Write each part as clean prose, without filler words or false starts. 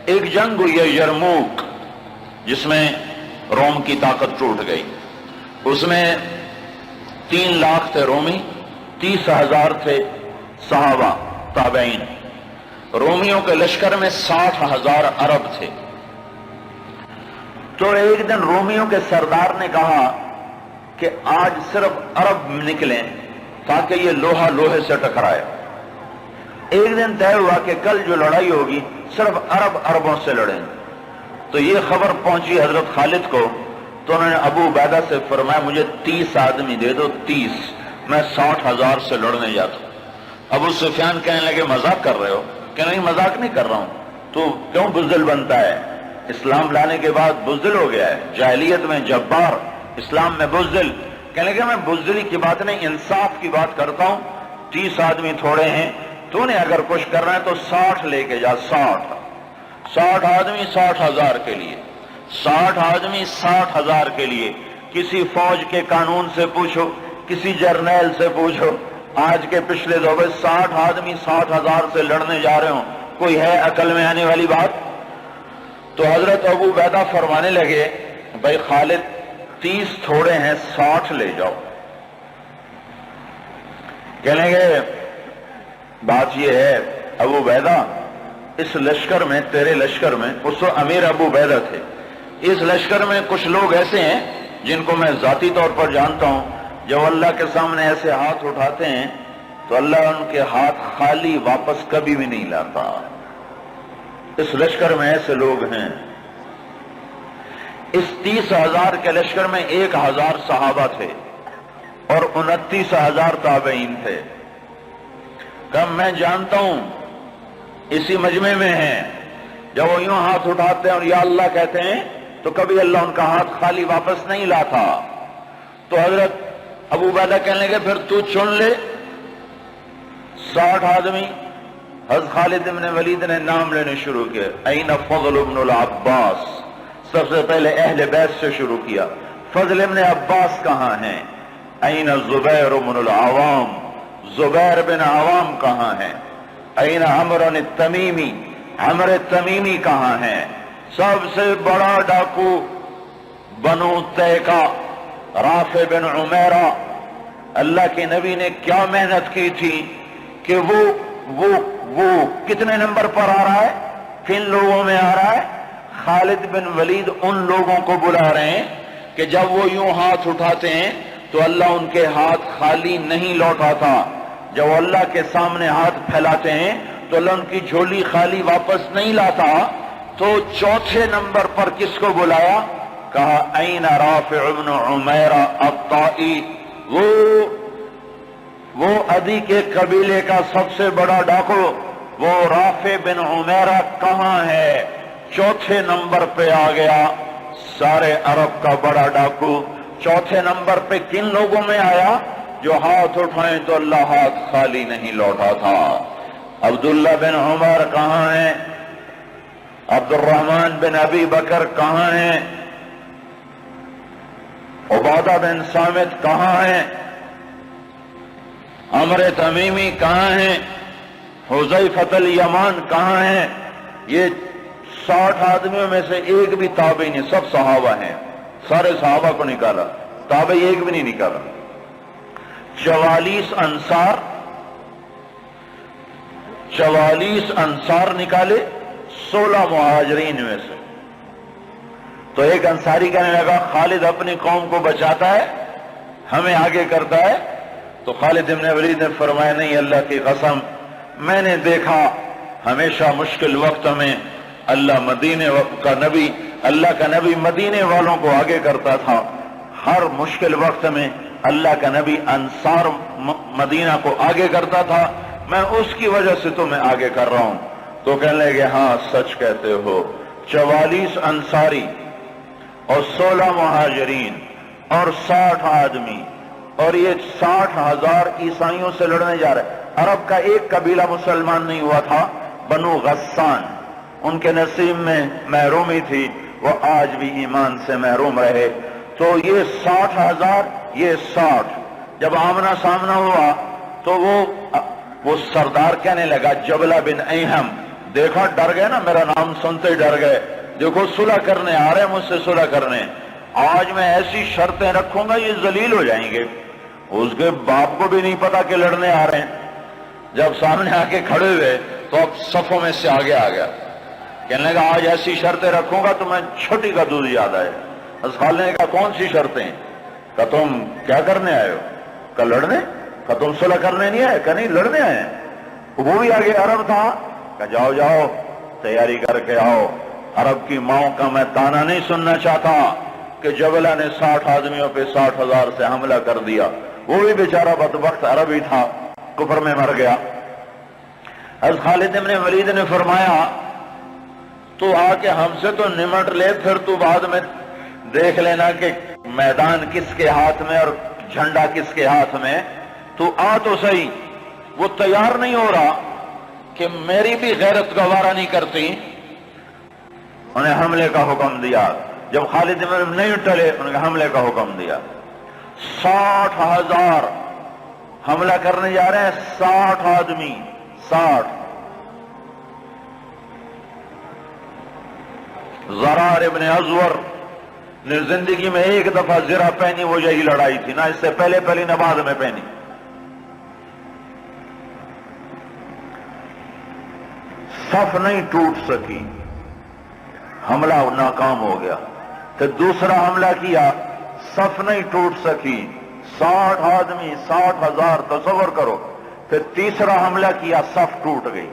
ایک جنگ ہوئی ہے یرموک، جس میں روم کی طاقت ٹوٹ گئی۔ اس میں 3 لاکھ تھے رومی، 30,000 تھے صحابہ تابعین۔ رومیوں کے لشکر میں 60,000 عرب تھے۔ تو ایک دن رومیوں کے سردار نے کہا کہ آج صرف عرب نکلیں تاکہ یہ لوہا لوہے سے ٹکرائے۔ ایک دن طے ہوا کہ کل جو لڑائی ہوگی صرف عربوں سے لڑیں۔ تو یہ خبر پہنچی حضرت خالد کو، تو انہوں نے ابو عبیدہ سے فرمایا مجھے 30 آدمی دے دو، 30، میں 60,000 سے لڑنے جاتا ہوں۔ ابو سفیان کہنے لگے مذاق کر رہے ہو؟ کہ نہیں مذاق نہیں کر رہا ہوں، تو کیوں بزدل بنتا ہے؟ اسلام لانے کے بعد بزدل ہو گیا ہے، جاہلیت میں جبار، اسلام میں بزدل۔ کہنے لگے میں بزدلی کی بات نہیں، انصاف کی بات کرتا ہوں۔ 30 آدمی تھوڑے ہیں، تو نے اگر کچھ کرنا ہے تو 60 لے کے جا، 60 آدمی 60,000 کے لیے، 60 آدمی 60,000 کے لیے۔ کسی فوج کے قانون سے پوچھو، کسی جرنیل سے پوچھو، آج کے پچھلے دور 60 آدمی 60,000 سے لڑنے جا رہے ہوں، کوئی ہے عقل میں آنے والی بات؟ تو حضرت ابو عبیدہ فرمانے لگے بھائی خالد 30 تھوڑے ہیں، 60 لے جاؤ۔ کہنے گے بات یہ ہے ابو عبیدہ، اس لشکر میں، تیرے لشکر میں، اس وقت امیر ابو عبیدہ تھے، اس لشکر میں کچھ لوگ ایسے ہیں جن کو میں ذاتی طور پر جانتا ہوں، جب اللہ کے سامنے ایسے ہاتھ اٹھاتے ہیں تو اللہ ان کے ہاتھ خالی واپس کبھی بھی نہیں لاتا۔ اس لشکر میں ایسے لوگ ہیں۔ اس 30,000 کے لشکر میں 1,000 صحابہ تھے اور 29,000 تابعین تھے۔ کہ میں جانتا ہوں اسی مجمع میں ہیں، جب وہ یوں ہاتھ اٹھاتے ہیں اور یا اللہ کہتے ہیں تو کبھی اللہ ان کا ہاتھ خالی واپس نہیں لاتا۔ تو حضرت ابو عبیدہ کہنے لگے پھر تو چن لے 60 آدمی۔ حضرت خالد بن ولید نے نام لینے شروع کیے، این فضل بن العباس، سب سے پہلے اہل بیت سے شروع کیا، فضل بن عباس کہاں ہیں؟ این زبیر بن العوام، زبیر بن عوام کہاں ہیں؟ این عمرو التمیمی، عمر التمیمی کہاں ہیں؟ سب سے بڑا ڈاکو بنو طے کا رافع بن عمیرہ، اللہ کے نبی نے کیا محنت کی تھی کہ وہ کتنے نمبر پر آ رہا ہے، کن لوگوں میں آ رہا ہے؟ خالد بن ولید ان لوگوں کو بلا رہے ہیں کہ جب وہ یوں ہاتھ اٹھاتے ہیں تو اللہ ان کے ہاتھ خالی نہیں لوٹاتا، جب وہ اللہ کے سامنے ہاتھ پھیلاتے ہیں تو اللہ ان کی جھولی خالی واپس نہیں لاتا۔ تو چوتھے نمبر پر کس کو بلایا؟ کہا این رافع بن عمیرہ الطائی، وہ عدی کے قبیلے کا سب سے بڑا ڈاکو، وہ رافع بن عمیرہ کہاں ہے؟ چوتھے نمبر پہ آ گیا، سارے عرب کا بڑا ڈاکو۔ چوتھے نمبر پہ کن لوگوں میں آیا؟ جو ہاتھ اٹھائیں تو اللہ ہاتھ خالی نہیں لوٹا تھا۔ عبداللہ بن عمر کہاں ہیں؟ عبد الرحمن بن ابی بکر کہاں ہیں؟ عبادہ بن صامت کہاں ہیں؟ عمر تمیمی کہاں ہیں؟ حذیفہ الیمان کہاں ہیں؟ یہ 60 آدمیوں میں سے ایک بھی تابعی نہیں، سب صحابہ ہیں، سارے صحابہ کو نکالا، تابعی ایک بھی نہیں نکالا۔ 44 انصار نکالے 16 مہاجرین میں سے۔ تو ایک انصاری کہنے لگا خالد اپنی قوم کو بچاتا ہے، ہمیں آگے کرتا ہے۔ تو خالد بن ولید نے فرمایا نہیں، اللہ کی قسم میں نے دیکھا ہمیشہ مشکل وقت میں اللہ کا نبی مدینے والوں کو آگے کرتا تھا، ہر مشکل وقت میں اللہ کا نبی انصار مدینہ کو آگے کرتا تھا، میں اس کی وجہ سے تمہیں آگے کر رہا ہوں۔ تو کہنے لگے ہاں سچ کہتے ہو۔ 44 انصاری اور 16 مہاجرین اور 60 آدمی، اور یہ 60,000 عیسائیوں سے لڑنے جا رہے۔ عرب کا ایک قبیلہ مسلمان نہیں ہوا تھا، بنو غسان، ان کے نصیب میں محرومی تھی، وہ آج بھی ایمان سے محروم رہے۔ تو یہ 60,000، یہ 60، جب آمنا سامنا ہوا تو وہ سردار کہنے لگا، جبلہ بن ایہم دیکھا ڈر گئے نا، میرا نام سنتے ہی ڈر گئے، دیکھو صلح کرنے آ رہے ہیں مجھ سے صلح کرنے، آج میں ایسی شرطیں رکھوں گا یہ ذلیل ہو جائیں گے۔ اس کے باپ کو بھی نہیں پتا کہ لڑنے آ رہے ہیں، جب سامنے آ کے کھڑے ہوئے تو اب صفوں میں سے آگے آ گیا، کہنے لگا آج ایسی شرطیں رکھوں گا تو میں چھوٹی کا دودھ یاد آئے۔ اس خالد نے کہا کون سی شرطیں؟ کہ تم کیا کرنے آئے ہو؟ کہ لڑنے؟ کہ تم صلح کرنے نہیں آئے؟ کہ نہیں لڑنے آئے ہیں۔ وہ بھی آگے عرب تھا، کہ جاؤ جاؤ تیاری کر کے آؤ، عرب کی ماؤں کا میں تانا نہیں سننا چاہتا کہ جبلہ نے 60 آدمیوں پہ 60,000 سے حملہ کر دیا، وہ بھی بیچارہ بدبخت عربی تھا، کفر میں مر گیا۔ حضرت خالد بن ولید نے فرمایا تو آ کے ہم سے تو نمٹ لے، پھر تو بعد میں دیکھ لینا کہ میدان کس کے ہاتھ میں اور جھنڈا کس کے ہاتھ میں، تو آ تو صحیح۔ وہ تیار نہیں ہو رہا کہ میری بھی غیرت گوارا نہیں کرتی، انہیں حملے کا حکم دیا۔ جب خالد بن نہیں ٹلے انہیں حملے کا حکم دیا۔ 60,000 حملہ کرنے جا رہے ہیں، 60 آدمی، 60۔ زرار ابن ازور نے زندگی میں ایک دفعہ زرہ پہنی، وہ یہی لڑائی تھی، نہ اس سے پہلے پہلی نہ بعد میں پہنی۔ صف نہیں ٹوٹ سکی، حملہ ناکام ہو گیا۔ پھر دوسرا حملہ کیا، صف نہیں ٹوٹ سکی، 60 آدمی، 60,000، تصور کرو۔ پھر تیسرا حملہ کیا، صف ٹوٹ گئی۔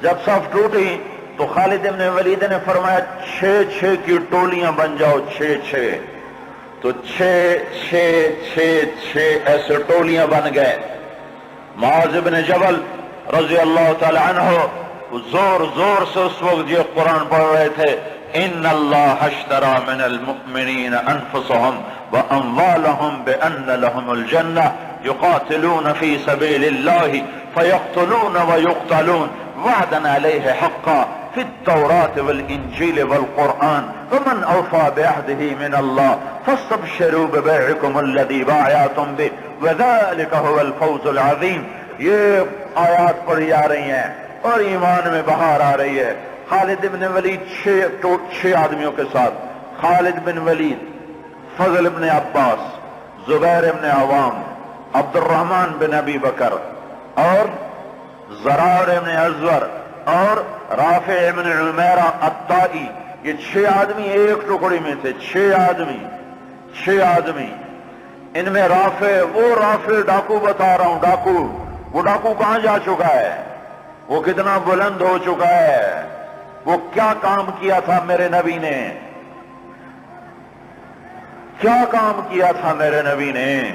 جب صف ٹوٹی تو خالد بن ولید نے فرمایا 6 کی ٹولیاں بن جاؤ، 6 تو 6 ایسے ٹولیاں بن گئے۔ معاذ بن جبل رضی اللہ تعالی عنہ زور زور سے اس وقت یہ قرآن پڑھ رہے تھے، ان اللہ اشترى من المؤمنین انفسهم واموالهم بان لهم الجنہ یقاتلون فی سبیل اللہ فیقتلون ویقتلون وعدا علیہ حقا فی التوراة والانجیل والقرآن ومن اوفى بعهده من اللہ فاستبشروا ببیعکم الذی بايعتم به وذلك هو الفوز العظیم۔ یہ آیات پڑھی جا رہی ہیں اور ایمان میں بہار آ رہی ہے۔ خالد بن ولید 6 آدمیوں کے ساتھ، خالد بن ولید، فضل بن عباس، زبیر بن عوام، عبد الرحمن بن ابی بکر اور زرار بن ازور اور رافع بن عمیرہ الطائی، یہ 6 آدمی ایک ٹکڑی میں تھے۔ 6 آدمی، ان میں رافع ڈاکو بتا رہا ہوں، ڈاکو، وہ ڈاکو کہاں جا چکا ہے، وہ کتنا بلند ہو چکا ہے، وہ کیا کام کیا تھا میرے نبی نے، کیا کام کیا تھا میرے نبی نے،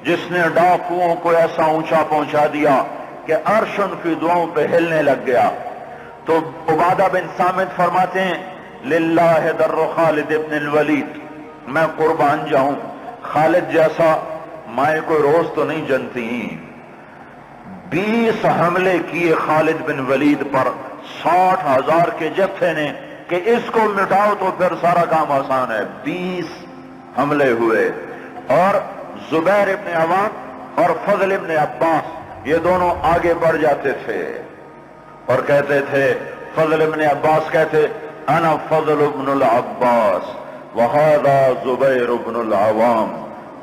جس نے ڈاکوؤں کو ایسا اونچا پہنچا دیا کہ عرش ان کی دعاؤں پہ ہلنے لگ گیا۔ تو عبادہ بن صامت فرماتے ہیں للہ در خالد ابن الولید، میں قربان جاؤں، خالد جیسا مائیں کوئی روز تو نہیں جنتی۔ 20 حملے کیے خالد بن ولید پر 60,000 کے جتھے نے کہ اس کو مٹاؤ تو پھر سارا کام آسان ہے۔ 20 حملے ہوئے، اور زبیر ابن عوام اور فضل ابن عباس یہ دونوں آگے بڑھ جاتے تھے اور کہتے تھے، فضل ابن عباس کہتے انا فضل ابن العباس وہذا زبیر ابن العوام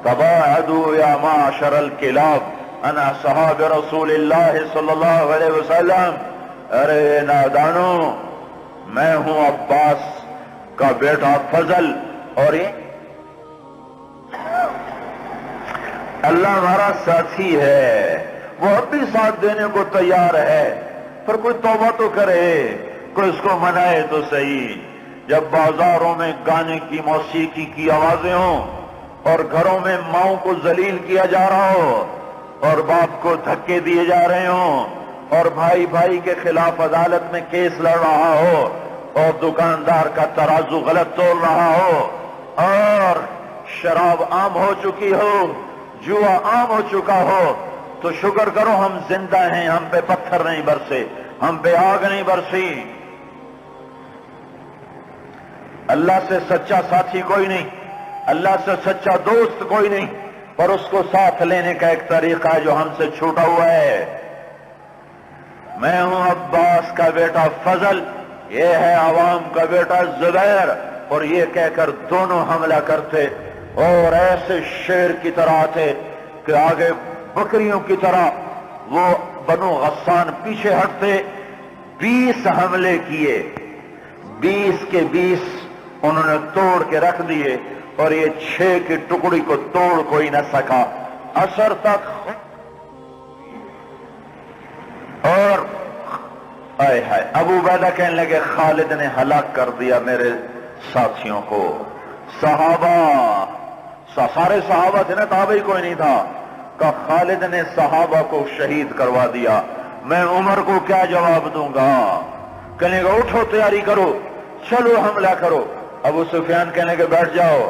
تباعدوا یا معشر الکلاب انا صحاب رسول اللہ صلی اللہ علیہ وسلم۔ ارے نادانو، میں ہوں عباس کا بیٹا فضل، اور یہ اللہ ہمارا ساتھی ہے، وہ اب بھی ساتھ دینے کو تیار ہے، پر کوئی توبہ تو کرے، کوئی اس کو منائے تو صحیح۔ جب بازاروں میں گانے کی موسیقی کی آوازیں ہوں اور گھروں میں ماؤں کو ذلیل کیا جا رہا ہو اور باپ کو دھکے دیے جا رہے ہوں اور بھائی بھائی کے خلاف عدالت میں کیس لڑ رہا ہو اور دکاندار کا ترازو غلط تول رہا ہو اور شراب عام ہو چکی ہو، جوا عام ہو چکا ہو، تو شکر کرو ہم زندہ ہیں، ہم پہ پتھر نہیں برسے، ہم پہ آگ نہیں برسی۔ اللہ سے سچا ساتھی کوئی نہیں، اللہ سے سچا دوست کوئی نہیں، پر اس کو ساتھ لینے کا ایک طریقہ ہے جو ہم سے چھوٹا ہوا ہے۔ میں ہوں عباس کا بیٹا فضل، یہ ہے عوام کا بیٹا زبیر، اور یہ کہہ کر دونوں حملہ کرتے اور ایسے شیر کی طرح تھے کہ آگے بکریوں کی طرح وہ بنو غسان پیچھے ہٹتے۔ 20 حملے کیے، 20 کے 20 انہوں نے توڑ کے رکھ دیے، اور یہ 6 کی ٹکڑی کو توڑ کوئی نہ سکا۔ عصر تک اور آئے ہائے ابو عبیدہ کہنے لگے خالد نے ہلاک کر دیا میرے ساتھیوں کو۔ صحابہ سارے صحابہ تھے نا، تابعی کوئی نہیں تھا، کہ خالد نے صحابہ کو شہید کروا دیا، میں عمر کو کیا جواب دوں گا؟ کہنے گا اٹھو تیاری کرو، چلو حملہ کرو۔ ابو سفیان کہنے کے بیٹھ جاؤ،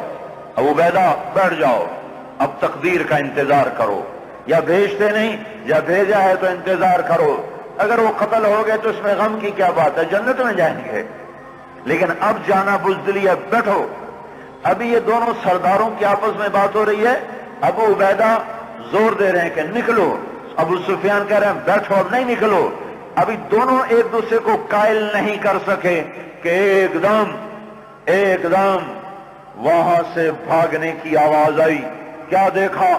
ابو عبیدہ بیٹھ جاؤ، اب تقدیر کا انتظار کرو، یا بھیجتے نہیں یا بھیجا ہے تو انتظار کرو، اگر وہ قتل ہو گئے تو اس میں غم کی کیا بات ہے، جنت میں جائیں گے، لیکن اب جانا بزدلی ہے، بیٹھو۔ ابھی یہ دونوں سرداروں کی آپس میں بات ہو رہی ہے، ابو عبیدہ زور دے رہے ہیں کہ نکلو، ابو سفیان کہہ رہے ہیں بیٹھو اب نہیں نکلو۔ ابھی دونوں ایک دوسرے کو قائل نہیں کر سکے کہ ایک دم وہاں سے بھاگنے کی آواز آئی۔ کیا دیکھا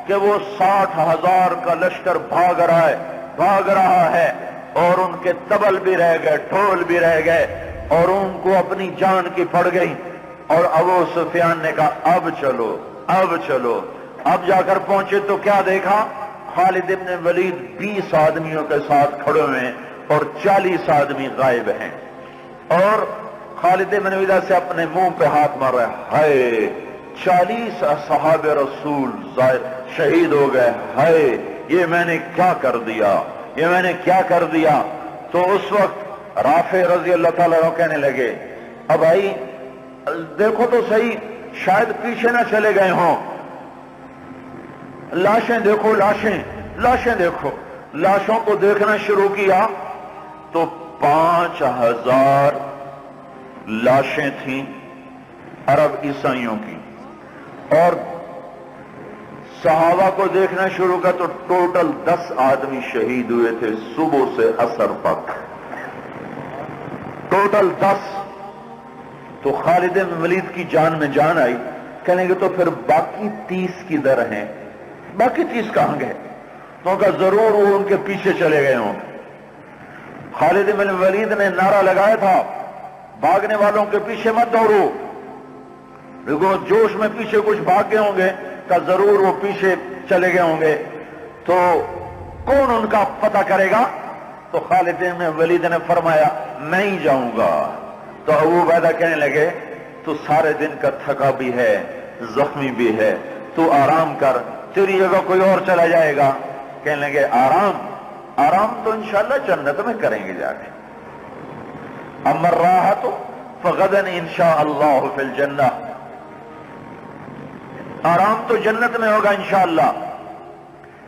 کہ وہ 60,000 کا لشکر بھاگ رہا ہے، اور ان کے طبل بھی رہ گئے، ڈھول بھی رہ گئے، اور ان کو اپنی جان کی پڑ گئی۔ اور ابو سفیان نے کہا اب چلو۔ اب جا کر پہنچے تو کیا دیکھا؟ خالد ابن ولید 20 آدمیوں کے ساتھ کھڑے ہوئے ہیں اور 40 آدمی غائب ہیں، اور خالد ابن ولید سے اپنے منہ پہ ہاتھ مار رہا ہے، ہائے 40 اصحاب رسول شہید ہو گئے، ہائے یہ میں نے کیا کر دیا۔ تو اس وقت رافع رضی اللہ تعالیٰ عنہ کہنے لگے اب بھائی دیکھو تو صحیح، شاید پیچھے نہ چلے گئے ہوں، لاشیں دیکھو، لاشیں دیکھو۔ لاشوں کو دیکھنا شروع کیا تو 5,000 لاشیں تھیں عرب عیسائیوں کی، اور صحابہ کو دیکھنا شروع کیا تو ٹوٹل 10 آدمی شہید ہوئے تھے صبح سے عصر تک، ٹوٹل 10۔ تو خالد بن ولید کی جان میں جان آئی، کہنے گے تو پھر باقی 30 کدھر ہیں؟ باقی 30 کہاں گئے؟ تو کہا ضرور وہ ان کے پیچھے چلے گئے ہوں۔ خالد بن ولید نے نعرہ لگایا تھا بھاگنے والوں کے پیچھے مت دوڑو، دیکھو جوش میں پیچھے کچھ بھاگ گئے ہوں گے، کہ ضرور وہ پیچھے چلے گئے ہوں گے، تو کون ان کا پتہ کرے گا؟ تو خالد بن ولید نے فرمایا میں ہی جاؤں گا۔ تو ابو عبیدہ کہنے لگے تو سارے دن کا تھکا بھی ہے، زخمی بھی ہے، تو آرام کر، تیری جگہ کوئی اور چلا جائے گا۔ کہنے لگے آرام تو انشاءاللہ جنت میں کریں گے جا کے، اما الراحۃ فغدا انشاء اللہ فی الجنہ، آرام تو جنت میں ہوگا انشاءاللہ،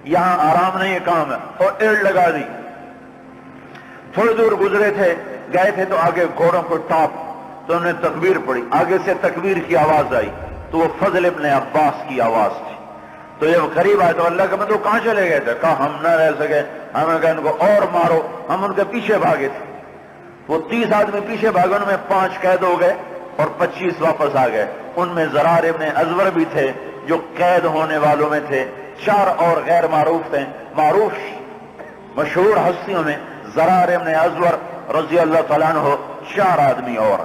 یہاں آرام نہیں ہے کام ہے۔ اور ایڑ لگا دی، تھوڑی دور گزرے تھے، گئے تھے تو آگے گھوڑوں کو ٹاپ، تو انہوں نے تکبیر پڑھی، آگے سے تکبیر کی آواز آئی تو وہ فضل ابن عباس کی آواز تھی۔ تو جب قریب آئے تو اللہ کے بندو کہاں چلے گئے تھے؟ کہا ہم نہ رہ سکے، ہمیں کہا ان کو اور مارو، ہم ان کے پیچھے بھاگے تھے۔ وہ 30 آدمی پیچھے بھاگے، ان میں 5 قید ہو گئے اور 25 واپس آ گئے۔ ان میں زرار ابن ازور بھی تھے جو قید ہونے والوں میں تھے، 4 اور غیر معروف تھے، معروف مشہور ہستیوں میں زرار ابن ازور رضی اللہ تعالیٰ عنہ، 4 آدمی اور۔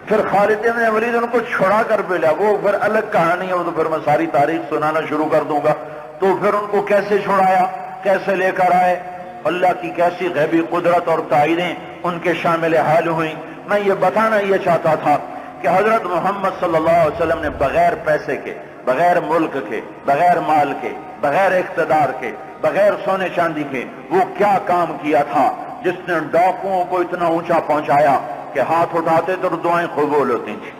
پھر خالد بن ولید ان کو چھڑا کر بھیجا، وہ پھر الگ کہانی ہے، وہ تو پھر میں ساری تاریخ سنانا شروع کر دوں گا۔ تو پھر ان کو کیسے چھڑایا، کیسے لے کر آئے، اللہ کی کیسی غیبی قدرت اور تائیدیں ان کے شامل حال ہوئیں۔ میں یہ بتانا یہ چاہتا تھا کہ حضرت محمد صلی اللہ علیہ وسلم نے بغیر پیسے کے، بغیر ملک کے، بغیر مال کے، بغیر اقتدار کے، بغیر سونے چاندی کے وہ کیا کام کیا تھا جس نے ڈاکوؤں کو اتنا اونچا پہنچایا کہ ہاتھ اٹھاتے تو دعائیں قبول ہوتی تھیں۔